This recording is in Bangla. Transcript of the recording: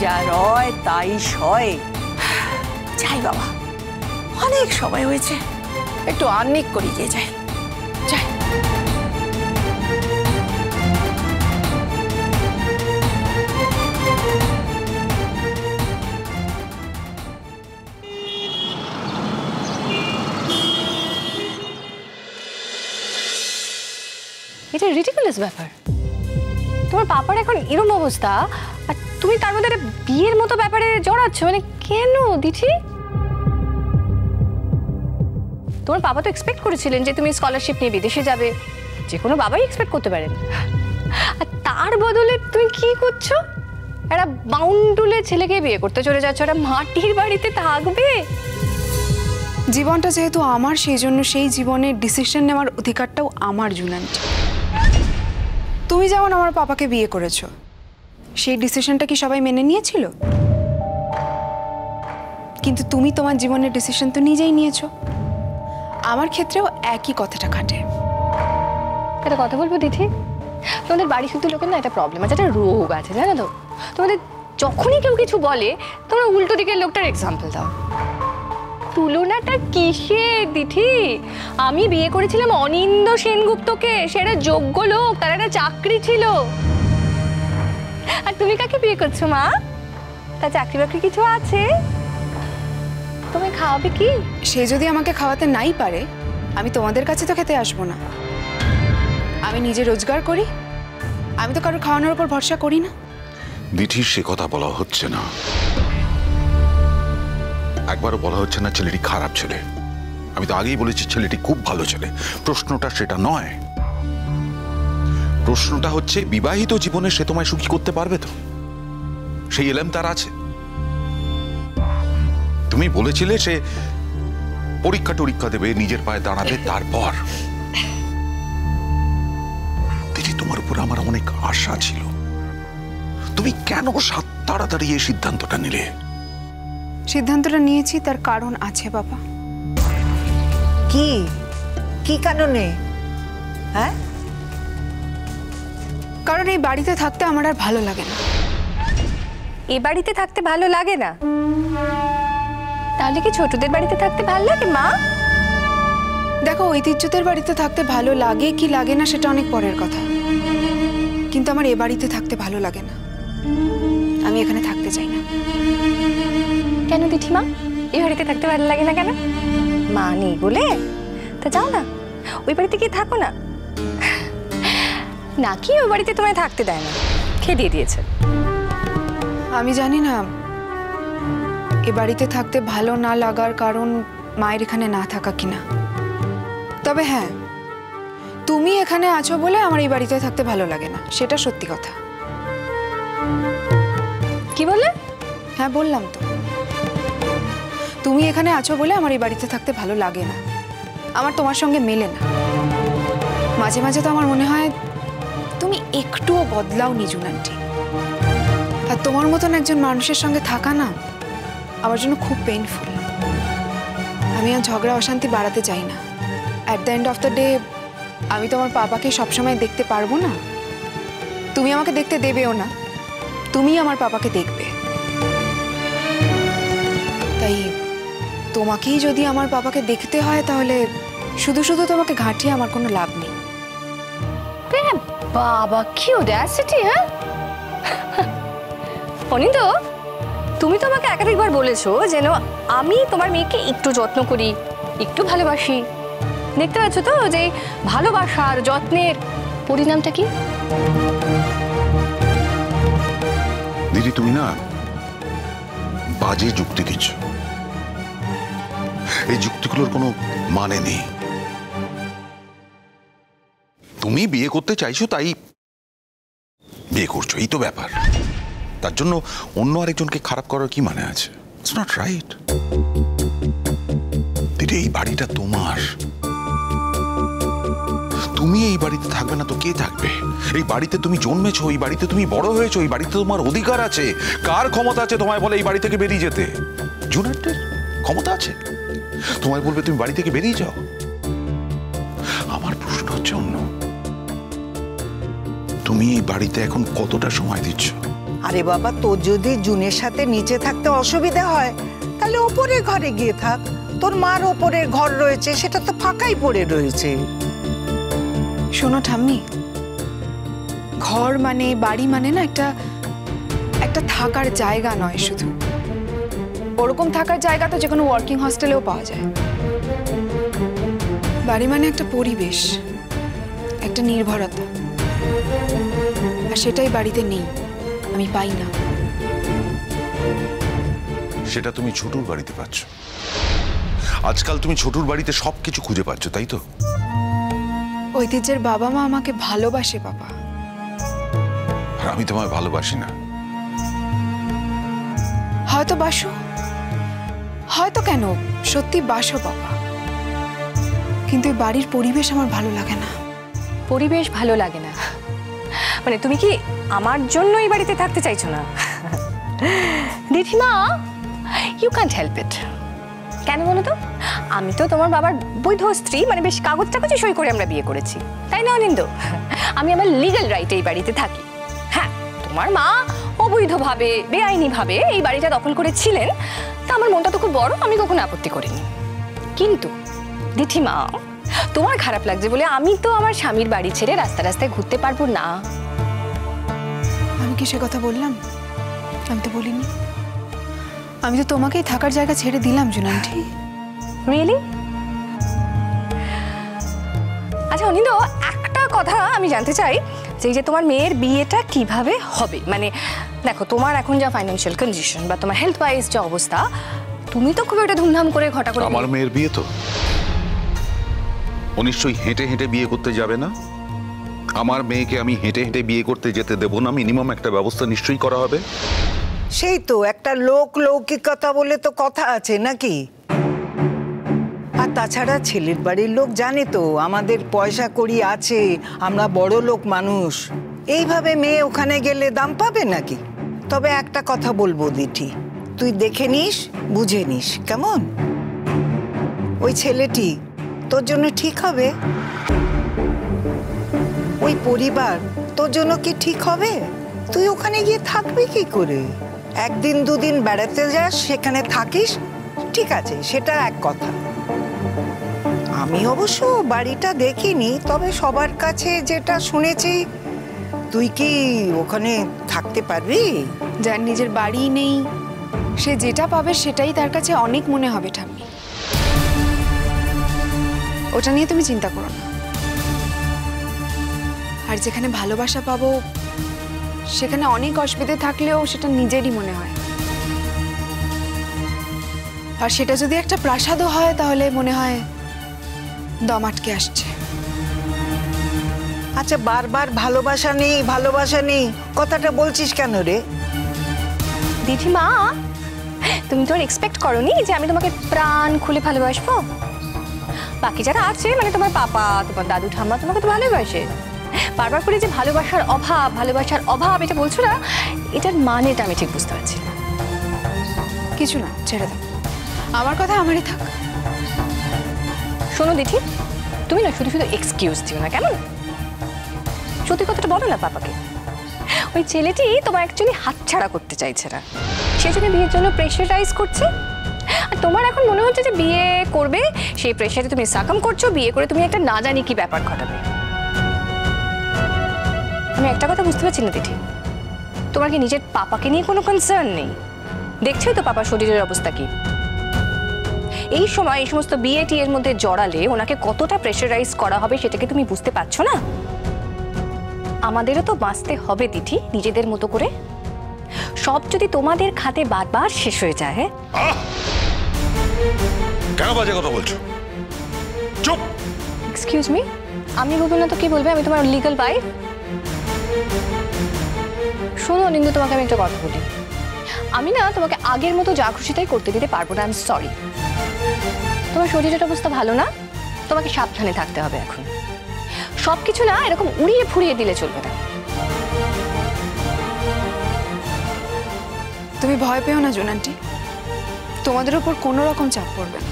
যা রয় তাই সয়। যাই বাবা, অনেক সময় হয়েছে, একটু আর্নিক করি গিয়ে যাই। যাই। এটা রিডিকুলাস ব্যাপার। তোমার পাপার এখন এরকম অবস্থা আর তুমি তার মধ্যে একটা বিয়ের মতো ব্যাপারে জড়াচ্ছ, মানে কেন দিঠি? তোমার বাবা তো এক্সপেক্ট করেছিলেন যে তুমি স্কলারশিপ নিয়ে বিদেশে যাবে, যে কোনো বাবাই এক্সপেক্ট করতে পারেন। আর তার বদলে তুমি কি করছো? একটা বাউন্ডুলে ছেলেকে বিয়ে করতে চলে যাচ্ছ, একটা মাটির বাড়িতে থাকবে। জীবনটা যেহেতু আমার, সেই জন্য সেই জীবনের ডিসিশন নেওয়ার অধিকারটাও আমার জুনান্টি। তুমি যেমন আমার পাপাকে বিয়ে করেছো, সেই ডিসিশনটা কি সবাই মেনে নিয়েছিল? কিন্তু তুমি তোমার জীবনের ডিসিশন তো নিজেই নিয়েছো। আমার ক্ষেত্রেও একই কথাটা খাটে। একটা কথা বলবো দিদি, তোমাদের বাড়ি শুধু লোকের না একটা প্রবলেম আছে, একটা রোগ আছে, জানো তো? তোমাদের যখনই কেউ কিছু বলে তোমরা উল্টো দিকের লোকটার এক্সাম্পল দাও। তুলনাটা কিসে দিঠি? আমি বিয়ে করেছিলাম অনিন্দ সেনগুপ্তকে, সেটা যোগ্য লোক, তার একটা চাকরি ছিল। আর তুমি কাকে বিয়ে করছো মা? তার চাকরি বাকরি কিছু আছে? তুমি খাওয়াবে কি? সে যদি আমাকে খাওয়াতে নাই পারে, আমি তোমাদের কাছে তো খেতে আসবো না। আমি নিজে রোজগার করি, আমি তো কারোর খাওয়ানোর উপর ভরসা করি না। দিঠির সে কথা বলা হচ্ছে না, একবারও বলা হচ্ছে না ছেলেটি খারাপ ছেলে। আমি তো আগেই বলেছি ছেলেটি খুব ভালো ছেলে। প্রশ্নটা সেটা নয়। প্রশ্নটা হচ্ছে বিবাহিত জীবনে সে তোমায় সুখী করতে পারবে তো? সেই এলেম তার আছে? তুমি বলেছিলে সে পরীক্ষা টরীক্ষা দেবে, নিজের পায়ে দাঁড়াবে, তারপর। দিদি, তোমার উপর আমার অনেক আশা ছিল। তুমি কেন তাড়াতাড়ি এই সিদ্ধান্তটা নিলে? সিদ্ধান্তটা নিয়েছি, তার কারণ আছে বাবা। কি কি কারণে? হ্যাঁ, কারণ এই বাড়িতে থাকতে আমার আর ভালো লাগে না। এ বাড়িতে থাকতে ভালো লাগে না? তাহলে কি ছোটদের বাড়িতে থাকতে ভালো লাগে মা? দেখো, ঐতিহ্যদের বাড়িতে থাকতে ভালো লাগে কি লাগে না সেটা অনেক পরের কথা, কিন্তু আমার এ বাড়িতে থাকতে ভালো লাগে না। আমি এখানে থাকতে চাই না। কেন দিঠিমা, এই বাড়িতে থাকতে ভালো লাগে না কেন? মা নেই বলে? তা যাও না, ওই বাড়িতে গিয়ে থাকো না। নাকি ওই বাড়িতে তোমায় থাকতে দেয় না, খেয়ে দিয়ে দিয়েছে? আমি জানি না এ বাড়িতে থাকতে ভালো না লাগার কারণ মায়ের এখানে না থাকা কিনা। তবে হ্যাঁ, তুমি এখানে আছো বলে আমার এই বাড়িতে থাকতে ভালো লাগে না, সেটা সত্যি কথা। কি বললে? হ্যাঁ বললাম তো, তুমি এখানে আছো বলে আমার এই বাড়িতে থাকতে ভালো লাগে না। আমার তোমার সঙ্গে মেলে না। মাঝে মাঝে তো আমার মনে হয় তুমি একটুও বদলাওনি জুনান্টি। আর তোমার মতন একজন মানুষের সঙ্গে থাকা না আমার জন্য খুব পেইনফুল। আমি আর ঝগড়া অশান্তি বাড়াতে চাই না। At the end of the day আমি তোমার পাপাকে সবসময় দেখতে পারবো না, তুমি আমাকে দেখতে দেবেও না, তুমি আমার পাপাকে দেখবে। তাই তোমাকেই যদি আমার পাপাকে দেখতে হয় তাহলে শুধু শুধু তোমাকে ঘাঁটিয়ে আমার কোনো লাভ নেই। বাবা কি অড্যাসিটি! হ্যাঁ অনিন্দ, তুমি তো আমাকে একাধিকবার বলেছো যেন আমি তোমার মেয়েকে একটু যত্ন করি, একটু ভালোবাসি। দেখতে পাচ্ছ তো যে ভালোবাসার যত্নের পরিণামটা কি? দিদি, তুমি না বাজে যুক্তি দিচ্ছ। এই যুক্তিগুলোর কোনো মানে নেই। তুমি বিয়ে করতে চাইছো তাই বিয়ে করছো, এই তো ব্যাপার। তার জন্য অন্য আরেকজনকে খারাপ করার কি মানে আছে? It's not right. দিদি, এই বাড়িটা তোমার। তুমি এই বাড়িতে থাকবে না তো কে থাকবে? এই বাড়িতে তুমি জন্মেছো, এই বাড়িতে তুমি বড় হয়েছো, এই বাড়িতে তোমার অধিকার আছে। কার ক্ষমতা আছে তোমায় বলে এই বাড়ি থেকে বেরিয়ে যেতে? জুনান্টের ক্ষমতা আছে, তোমায় বলবে তুমি বাড়ি থেকে বেরিয়ে যাও। আমার প্রশ্ন হচ্ছে অন্য, তুমি এই বাড়িতে এখন কতটা সময় দিচ্ছ? আরে বাবা, তোর যদি জুনের সাথে নিচে থাকতে অসুবিধা হয় তাহলে ওপরের ঘরে গিয়ে থাক। তোর মার ওপরের ঘর রয়েছে, সেটা তো ফাঁকাই পড়ে রয়েছে। শোনো ঠাম্মি, ঘর মানে বাড়ি মানে না একটা একটা থাকার জায়গা নয় শুধু। ওরকম থাকার জায়গা তো যে কোনো ওয়ার্কিং হস্টেলেও পাওয়া যায়। বাড়ি মানে একটা পরিবেশ, একটা নির্ভরতা, আর সেটাই বাড়িতে নেই, আমি পাই না। সেটা তুমি ছোটুর বাড়িতে পাচ্ছ। আজকাল তুমি ছোটুর বাড়িতে সবকিছু খুঁজে পাচ্ছ, তাই তো? ঐতিহ্যের বাবা মা আমাকে ভালোবাসে বাবা। আর আমি তোমায় ভালোবাসি না। হয়তো বাসো, হয়তো কেন, সত্যি বাসো বাবা, কিন্তু এই বাড়ির পরিবেশ আমার ভালো লাগে না। পরিবেশ ভালো লাগে না মানে তুমি কি আমার জন্য এই বাড়িতে থাকতে চাইছো না? দিঠিমা, ইউ ক্যান্ট হেল্প ইট। কেন বলো তো? আমি তো তোমার বাবার বৈধ স্ত্রী, মানে বেশ কাগজ টাগজে সই করে আমরা বিয়ে করেছি, তাই না অনিন্দ? আমি আমার লিগ্যাল রাইটে এই বাড়িতে থাকি। হ্যাঁ, তোমার মা অবৈধভাবে বেআইনিভাবে এই বাড়িটা দখল করেছিলেন, তা আমার মনটা তো খুব বড়, আমি কখনো আপত্তি করিনি। কিন্তু দিঠিমা, তোমার খারাপ লাগছে বলে আমি তো আমার স্বামীর বাড়ি ছেড়ে রাস্তা রাস্তায় ঘুরতে পারবো না। আমি কি সে কথা বললাম? আমি তো বলিনি। আমি তো তোমাকেই থাকার জায়গা ছেড়ে দিলাম জুনান্টি। রিয়েলি? আচ্ছা অনিন্দ, একটা কথা আমি জানতে চাই, যে তোমার মেয়ের বিয়েটা কিভাবে হবে? মানে দেখো, তোমার এখন যা ফাইন্যান্সিয়াল কন্ডিশন বা তোমার হেলথ ওয়াইজ যা অবস্থা, তুমি তো খুব একটা ধুমধাম করে ঘটা করে। আমার মেয়ের বিয়ে তো ও নিশ্চয়ই হেঁটে হেঁটে বিয়ে করতে যাবে না। আমার মেয়েকে আমি হেঁটে হেঁটে বিয়ে করতে যেতে দেবো না। মিনিমাম একটা ব্যবস্থা নিশ্চয়ই করা হবে। সেই তো একটা লৌকিকতা বলে তো কথা আছে নাকি? আর তাছাড়া ছেলের বাড়ির লোক জানে তো আমাদের পয়সা কড়ি আছে, আমরা বড় লোক মানুষ। এইভাবে মেয়ে ওখানে গেলে দাম পাবে নাকি? তবে একটা কথা বলবো দিঠি, তুই দেখে নিস, বুঝে নিস, কেমন? ওই ছেলেটি তোর জন্য ঠিক হবে? ওই পরিবার তোর জন্য কি ঠিক হবে? তুই ওখানে গিয়ে থাকবি কি করে? একদিন দুদিন বেড়াতে যাস, সেখানে থাকিস, ঠিক আছে, সেটা এক কথা। আমি অবশ্য বাড়িটা দেখিনি, তবে সবার কাছে যেটা শুনেছি, তুই কি ওখানে থাকতে পারবি? যার নিজের বাড়ি নেই, সে যেটা পাবে সেটাই তার কাছে অনেক মনে হবে ঠাম্মি। ওটা নিয়ে তুমি চিন্তা করো না। আর যেখানে ভালোবাসা পাবো, সেখানে অনেক অসুবিধে থাকলেও সেটা নিজেরই মনে হয়। আর সেটা যদি একটা প্রাসাদও হয়, তাহলে মনে হয় দম আটকে আসছে। আচ্ছা, বারবার ভালোবাসা নেই ভালোবাসা নেই কথাটা বলছিস কেন রে? দিঠিমা, তুমি তো এক্সপেক্ট করোনি যে আমি তোমাকে প্রাণ খুলে ভালোবাসবো। বাকি যারা আছে, মানে তোমার পাপা, তোমার দাদু ঠাম্মা তোমাকে তো ভালোবাসে। বারবার করে যে ভালোবাসার অভাব এটা বলছো না, এটার মানেটা আমি ঠিক বুঝতে পারছি। কিছু না, ছেড়ে দাও, আমার কথা আমারই থাক। শোনো দিঠি, তুমি না শুধু শুধু এক্সকিউজ দিও না, কেমন? সত্যি কথাটা বলো না পাপাকে। ওই ছেলেটি তোমার অ্যাকচুয়ালি হাতছাড়া করতে চাইছে না, সেই জন্য বিয়ের জন্য প্রেশারাইজ করছে। আর তোমার এখন মনে হচ্ছে যে বিয়ে করবে, সেই প্রেশারে তুমি সাকাম করছো, বিয়ে করে তুমি একটা না জানি কি ব্যাপার ঘটাবে। আমি একটা কথা বুঝতে পারছি না দিঠি, তোমার কি নিজের পাপাকে নিয়ে কোনো কনসার্ন নেই? দেখছোই তো পাপার শরীরের অবস্থা কি। এই সময় এই সমস্ত বিয়ে টিয়ের মধ্যে জড়ালে ওনাকে কতটা প্রেশারাইজ করা হবে সেটা কি তুমি বুঝতে পারছো না? আমাদেরও তো বাঁচতে হবে দিঠি, নিজেদের মতো করে। সব যদি তোমাদের খাতে বারবার শেষ হয়ে যায়। কেন বাজে কথা বলছো? চুপ। এক্সকিউজ মি, আমি বলবো না তো কি বলবে? আমি তোমার লিগ্যাল ওয়াইফ। শোনো অনিন্দ, তোমাকে আমি একটা কথা বলি, আমি না তোমাকে আগের মতো যা খুশি তাই করতে দিতে পারবো না। I am sorry. তোমার শরীরের অবস্থা ভালো না, তোমাকে সাবধানে থাকতে হবে এখন। সবকিছু না এরকম উড়িয়ে ফুরিয়ে দিলে চলবে না। তুমি ভয় পেও না জোনান্টি, তোমাদের উপর কোনো রকম চাপ পড়বে না।